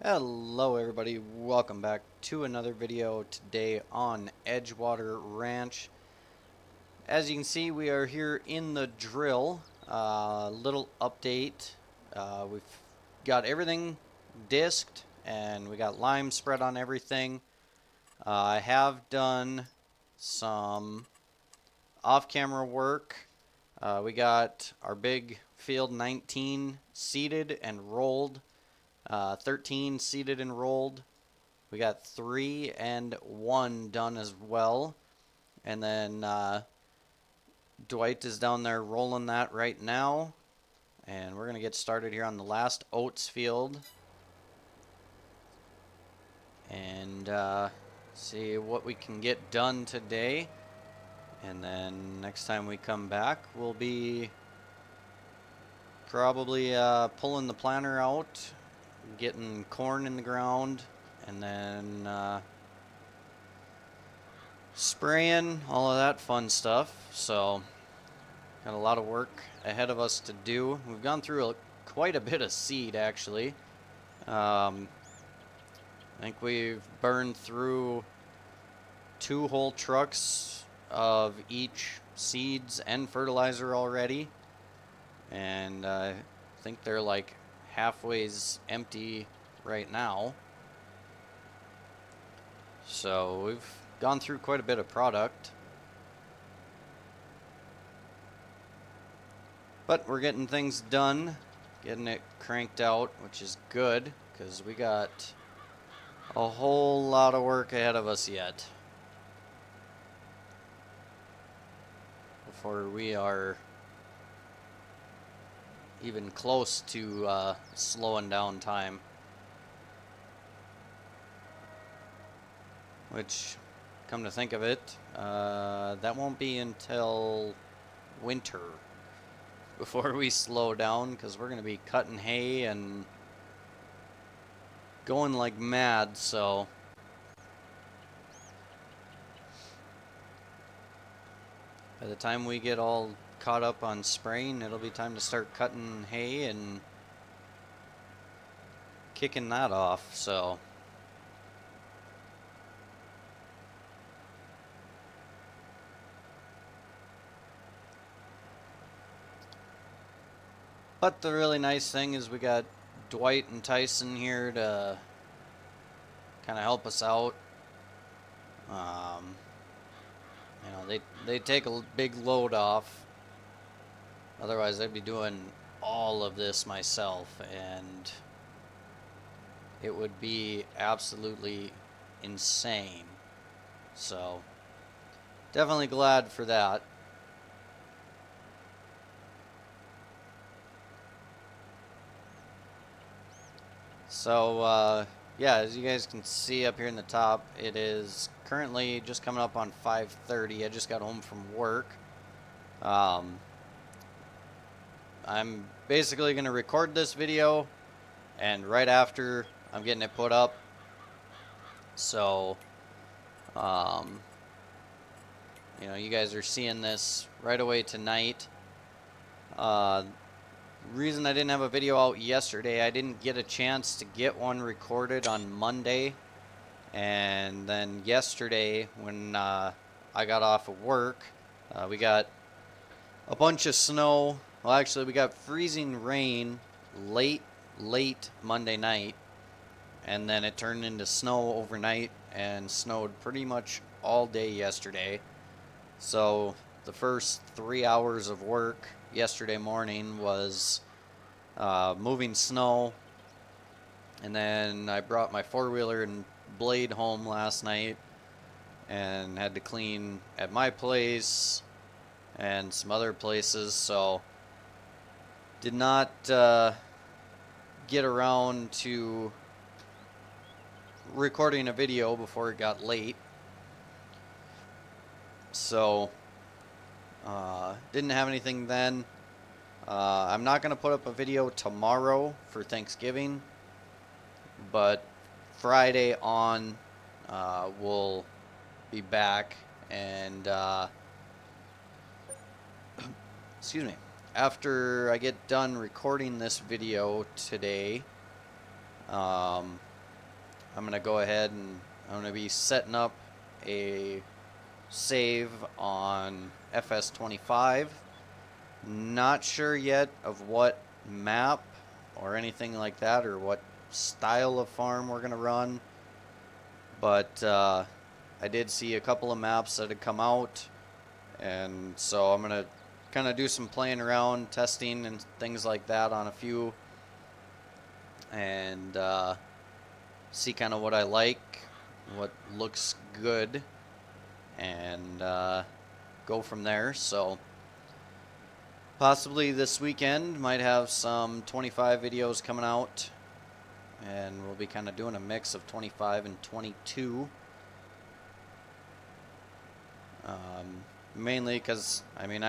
Hello everybody, welcome back to another video today on Edgewater Ranch. As you can see, we are here in the drill. Little update. We've got everything disked and we got lime spread on everything. I have done some off-camera work. We got our big field 19 seeded and rolled. 13 seeded and rolled. We got 3 and 1 done as well. And then Dwight is down there rolling that right now. And we're going to get started here on the last oats field. And see what we can get done today. And then next time we come back, we'll be probably pulling the planter out, getting corn in the ground, and then spraying, all of that fun stuff. So got a lot of work ahead of us to do. We've gone through quite a bit of seed actually. I think we've burned through 2 whole trucks of each seeds and fertilizer already, and I think they're like halfway's empty right now. So we've gone through quite a bit of product, but we're getting things done, getting it cranked out, which is good because we got a whole lot of work ahead of us yet before we are even close to slowing down time. Which, come to think of it, that won't be until winter before we slow down, because we're going to be cutting hay and going like mad. So by the time we get all caught up on spraying, it'll be time to start cutting hay and kicking that off. So but the really nice thing is we got Dwight and Tyson here to kind of help us out. You know, they take a big load off. Otherwise, I'd be doing all of this myself, and it would be absolutely insane. So definitely glad for that. So yeah, as you guys can see up here in the top, it is currently just coming up on 5:30. I just got home from work. I'm basically going to record this video, and right after I'm getting it put up. So you know, you guys are seeing this right away tonight. Reason I didn't have a video out yesterday, I didn't get a chance to get one recorded on Monday, and then yesterday when I got off of work, we got a bunch of snow. Well, actually we got freezing rain late Monday night, and then it turned into snow overnight and snowed pretty much all day yesterday. So the first 3 hours of work yesterday morning was moving snow, and then I brought my 4-wheeler and blade home last night and had to clean at my place and some other places, so did not get around to recording a video before it got late. So didn't have anything then. I'm not going to put up a video tomorrow for Thanksgiving, but Friday on we'll be back, and excuse me, after I get done recording this video today, I'm going to go ahead and I'm going to be setting up a save on FS22. Not sure yet of what map or anything like that, or what style of farm we're going to run, but I did see a couple of maps that had come out, and so I'm going to kind of do some playing around, testing and things like that on a few, and see kind of what I like, what looks good, and go from there. So possibly this weekend might have some 25 videos coming out, and we'll be kind of doing a mix of 25 and 22. Mainly because, I mean,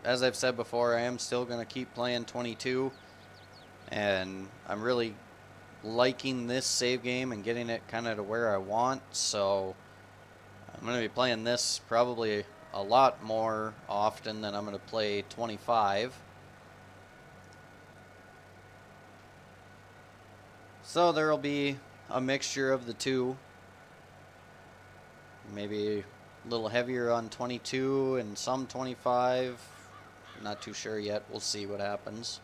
as I've said before, I am still going to keep playing 22, and I'm really liking this save game and getting it kind of to where I want, so I'm going to be playing this probably a lot more often than I'm going to play 25. So there will be a mixture of the two. Maybe a little heavier on 22 and some 25. Not too sure yet. We'll see what happens.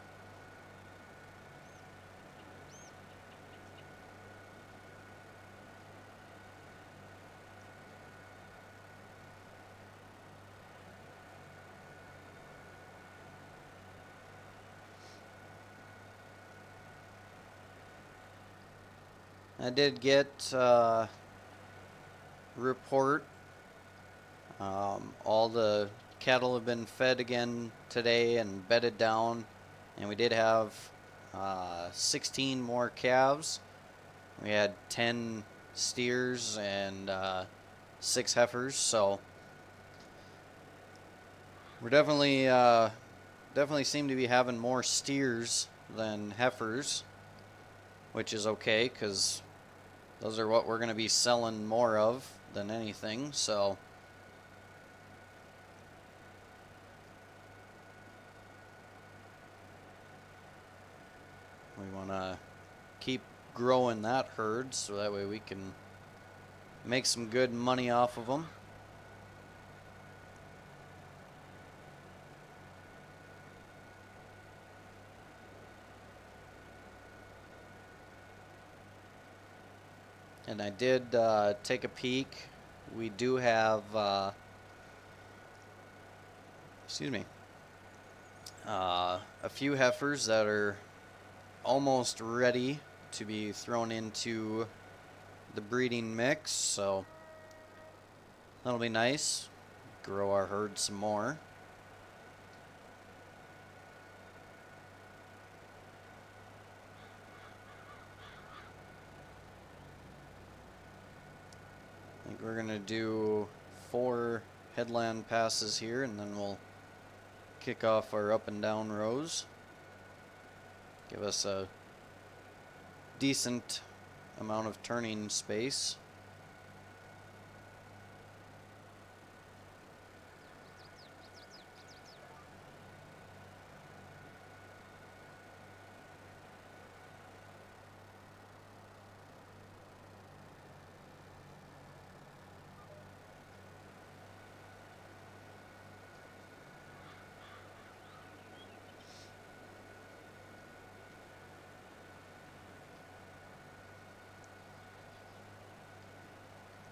I did get report. All the cattle have been fed again today and bedded down, and we did have 16 more calves. We had 10 steers and 6 heifers, so we're definitely seem to be having more steers than heifers, which is okay because those are what we're going to be selling more of than anything. So we want to keep growing that herd so that way we can make some good money off of them. And I did take a peek. We do have, a few heifers that are almost ready to be thrown into the breeding mix, so that'll be nice. Grow our herd some more. I think we're gonna do 4 headland passes here, and then we'll kick off our up and down rows. Give us a decent amount of turning space.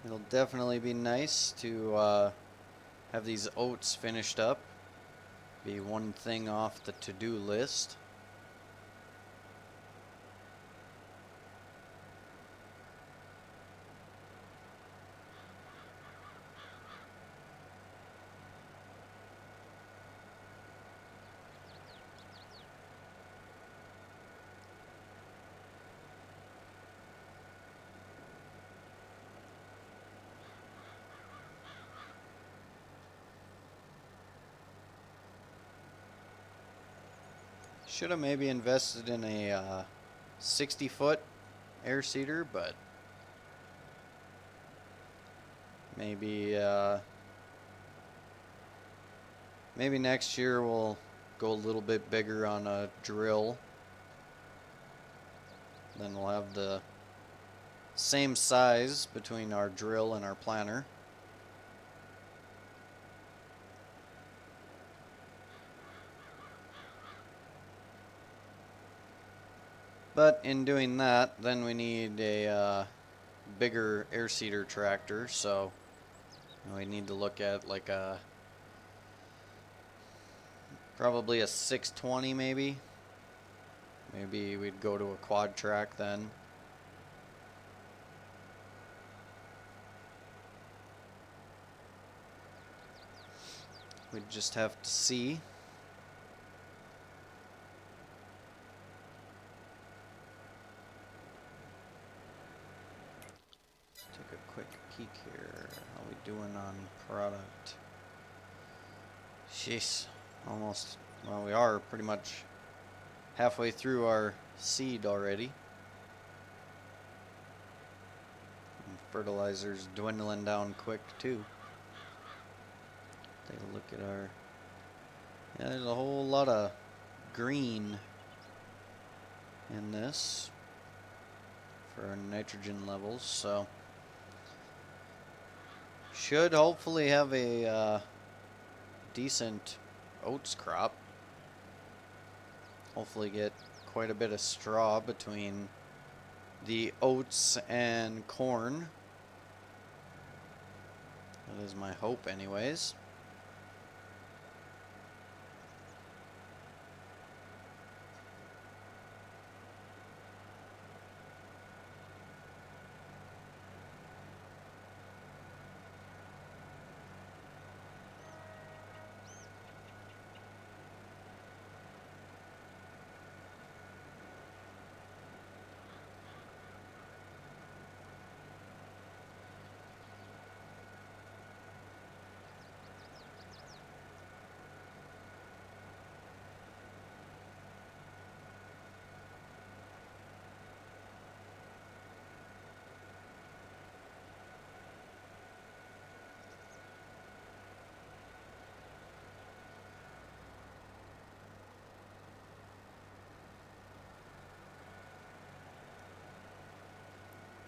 It'll definitely be nice to have these oats finished up. Be one thing off the to-do list. Should have maybe invested in a 60-foot air seeder, but maybe maybe next year we'll go a little bit bigger on a drill. Then we'll have the same size between our drill and our planter. But in doing that, then we need a bigger air seeder tractor, so we need to look at like a probably a 620 maybe. Maybe we'd go to a quad track then. We'd just have to see. Take a quick peek here. How we doing on product? Jeez, almost. Well, we are pretty much halfway through our seed already. And fertilizer's dwindling down quick too. Take a look at our. Yeah, there's a whole lot of green in this for our nitrogen levels, so should hopefully have a decent oats crop. Hopefully get quite a bit of straw between the oats and corn. That is my hope anyways.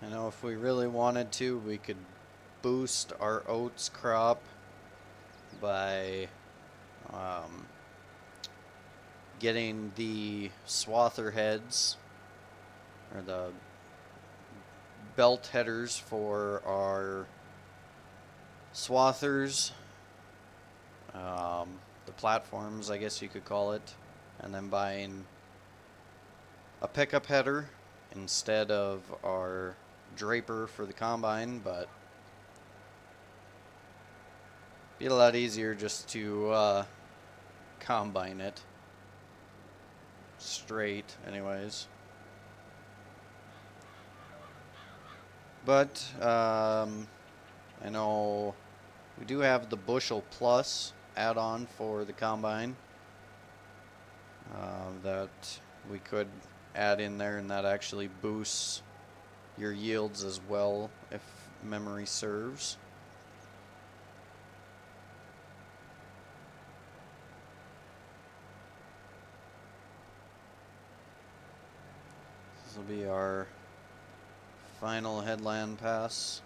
I know if we really wanted to, we could boost our oats crop by getting the swather heads or the belt headers for our swathers, the platforms, I guess you could call it, and then buying a pickup header instead of our draper for the combine, but be a lot easier just to combine it straight anyways. But I know we do have the bushel plus add-on for the combine that we could add in there, and that actually boosts your yields as well if memory serves. This will be our final headland pass.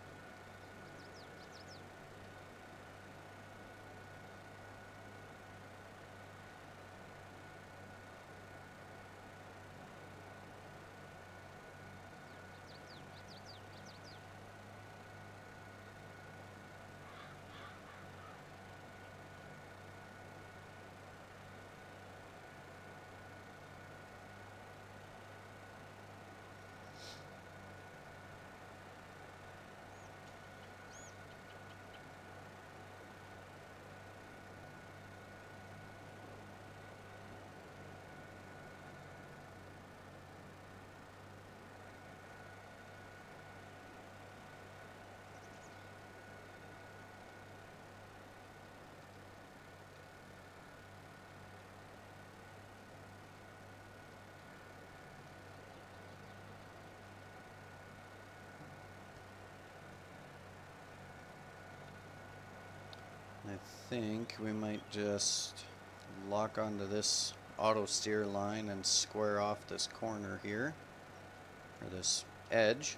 I think we might just lock onto this auto steer line and square off this corner here, or this edge.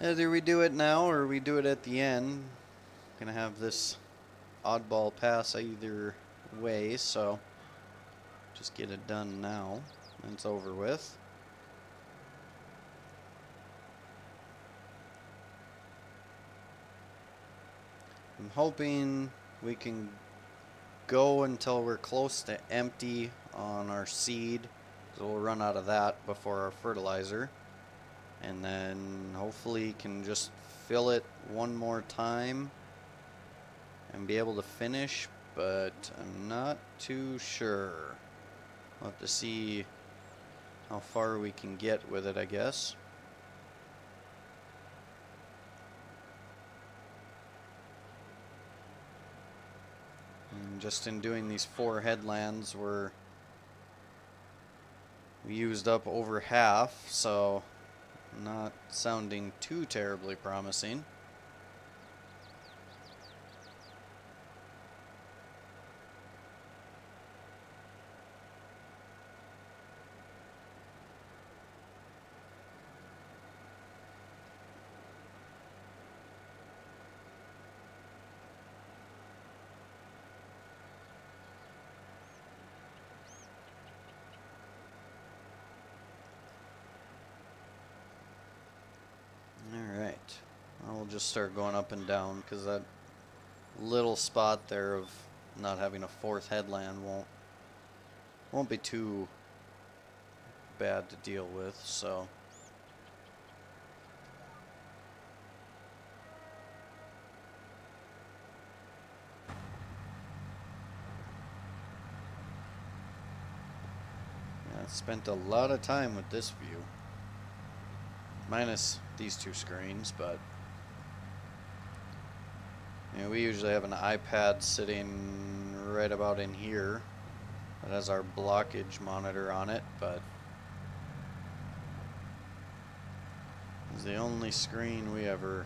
Either we do it now or we do it at the end. Gonna have this oddball pass either way, so just get it done now and it's over with. I'm hoping we can go until we're close to empty on our seed, so we'll run out of that before our fertilizer, and then hopefully can just fill it one more time and be able to finish, but I'm not too sure. We'll have to see how far we can get with it, I guess. And just in doing these 4 headlands, we used up over half, so not sounding too terribly promising. Alright, I'll just start going up and down because that little spot there of not having a 4th headland won't be too bad to deal with, so. Yeah, I spent a lot of time with this view. Minus these 2 screens, but you know, we usually have an iPad sitting right about in here that has our blockage monitor on it, but it's the only screen we ever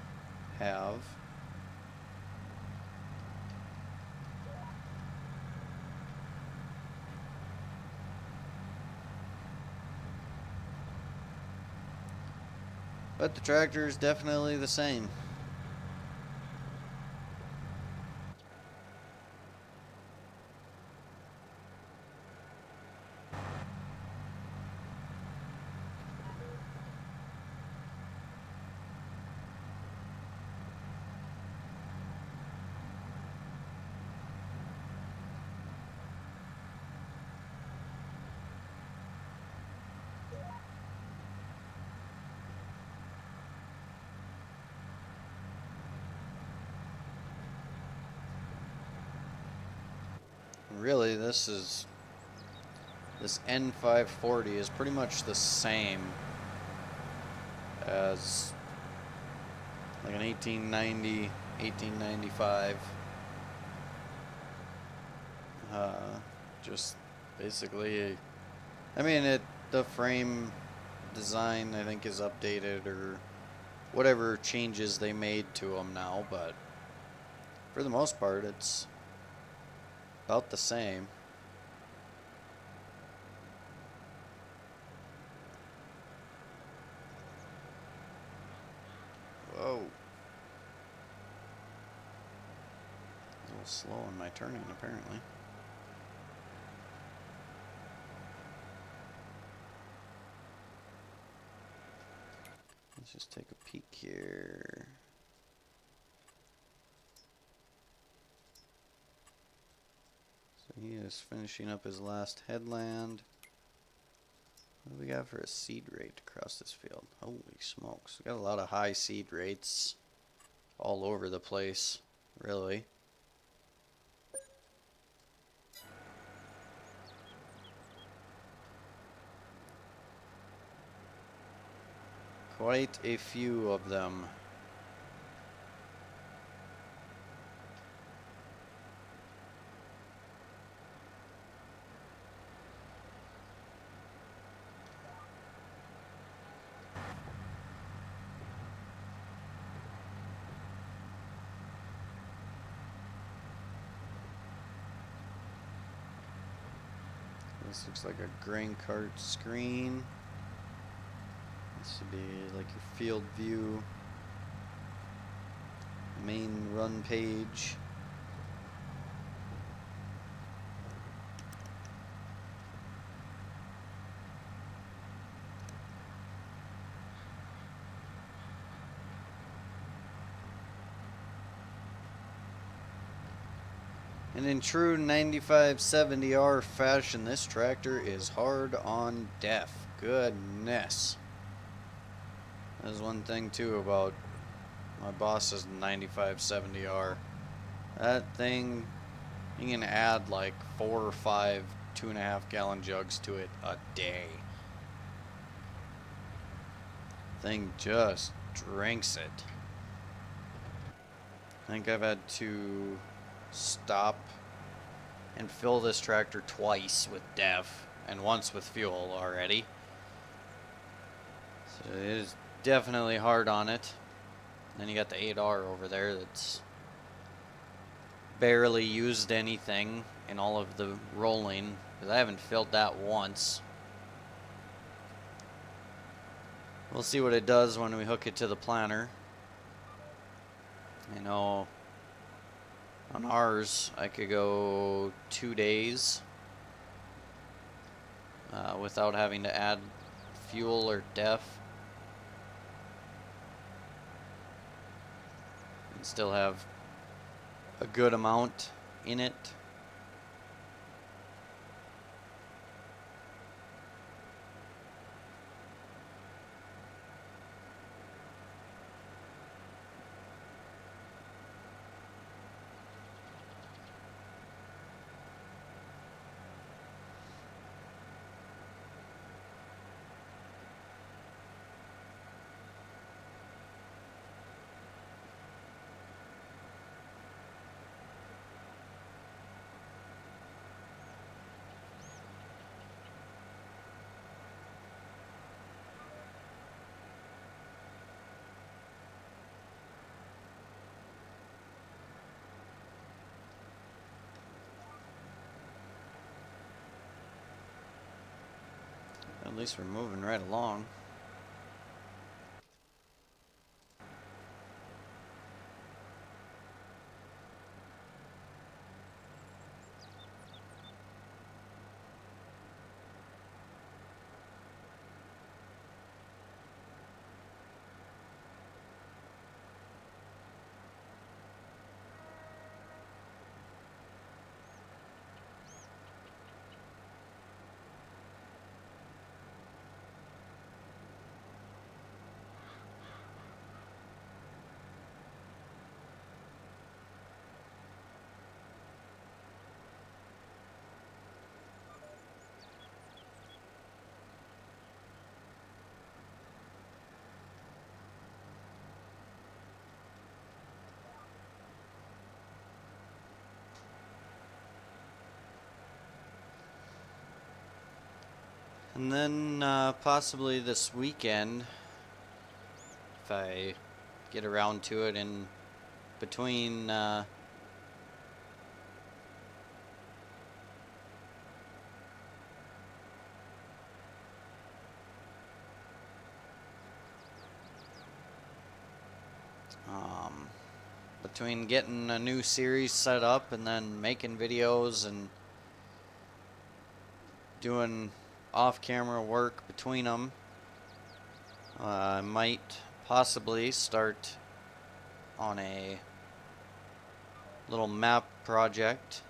have. But the tractor is definitely the same. Really, this N540 is pretty much the same as like an 1890, 1895. Just basically, I mean, the frame design I think is updated or whatever changes they made to them now, but for the most part it's about the same. Whoa. A little slow in my turning apparently. Let's just take a peek here. So he is finishing up his last headland. What do we got for a seed rate across this field? Holy smokes. We got a lot of high seed rates all over the place, really. Quite a few of them. This looks like a grain cart screen. This would be like your field view. main run page. And in true 9570R fashion, this tractor is hard on def. Goodness. There's one thing too about my boss's 9570R. That thing, you can add like 4 or 5 2.5 gallon jugs to it a day. Thing just drinks it. I think I've had to stop and fill this tractor twice with DEF and once with fuel already. So it is definitely hard on it. Then you got the 8R over there that's barely used anything in all of the rolling, because I haven't filled that once. We'll see what it does when we hook it to the planter. I know on ours I could go 2 days without having to add fuel or DEF and still have a good amount in it. At least we're moving right along. And then possibly this weekend, if I get around to it, in between between getting a new series set up and then making videos and doing off-camera work between them, I might possibly start on a little map project.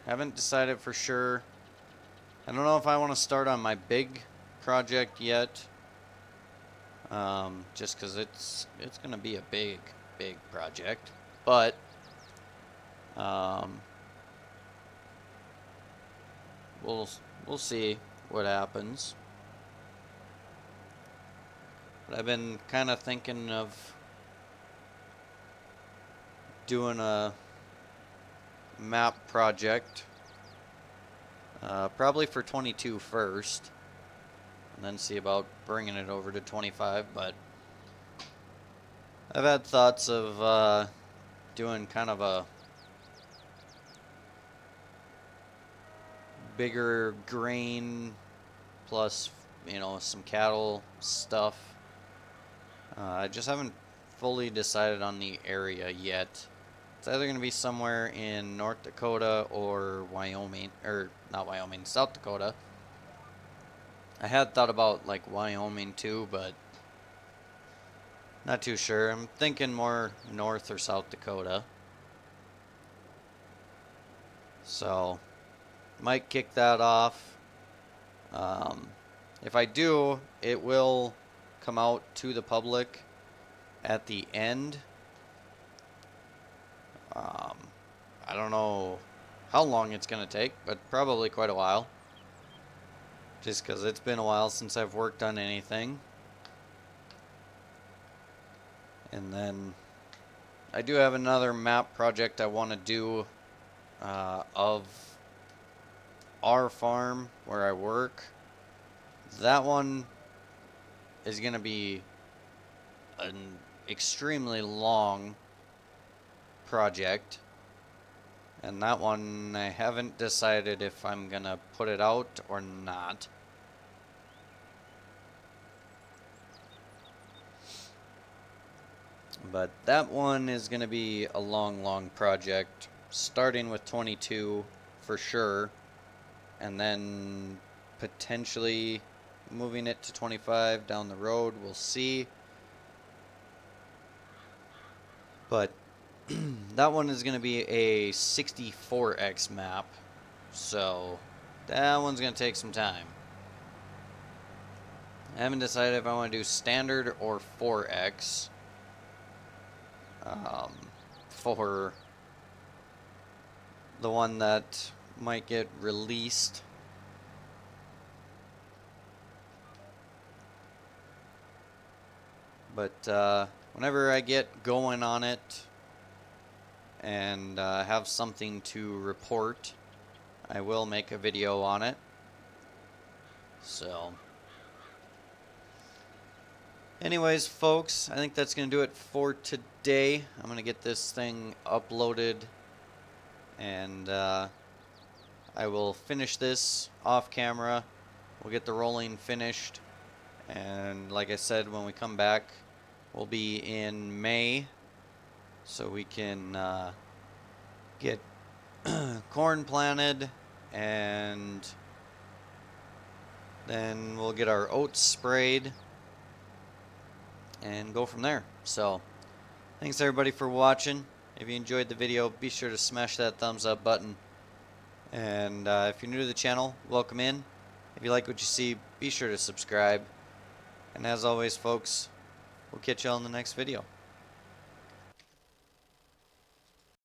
Haven't decided for sure. I don't know if I want to start on my big project yet, just because it's going to be a big project, but we'll see what happens. But I've been kind of thinking of doing a map project, probably for 22 first, and then see about bringing it over to 25. But I've had thoughts of doing kind of a bigger grain plus, you know, some cattle stuff I just haven't fully decided on the area yet. It's either going to be somewhere in North Dakota or Wyoming, or not Wyoming, South Dakota. I had thought about like Wyoming too, but not too sure. I'm thinking more North or South Dakota. So, might kick that off. If I do, it will come out to the public at the end. I don't know how long it's going to take, but probably quite a while. Just because it's been a while since I've worked on anything. And then I do have another map project I want to do of our farm where I work. That one is going to be an extremely long project. And that one, I haven't decided if I'm going to put it out or not. But that one is going to be a long, long project, starting with 22 for sure, and then potentially moving it to 25 down the road. We'll see. But that one is going to be a 64x map, so that one's going to take some time. I haven't decided if I want to do standard or 4x for the one that might get released. But whenever I get going on it and have something to report, I will make a video on it. So anyways, folks, I think that's going to do it for today. I'm going to get this thing uploaded, and I will finish this off camera. We'll get the rolling finished, and like I said, when we come back, we'll be in May, so we can get corn planted, and then we'll get our oats sprayed and go from there. So thanks everybody for watching. If you enjoyed the video, be sure to smash that thumbs up button, and if you're new to the channel, welcome in. If you like what you see, be sure to subscribe, and as always, folks, we'll catch you all in the next video.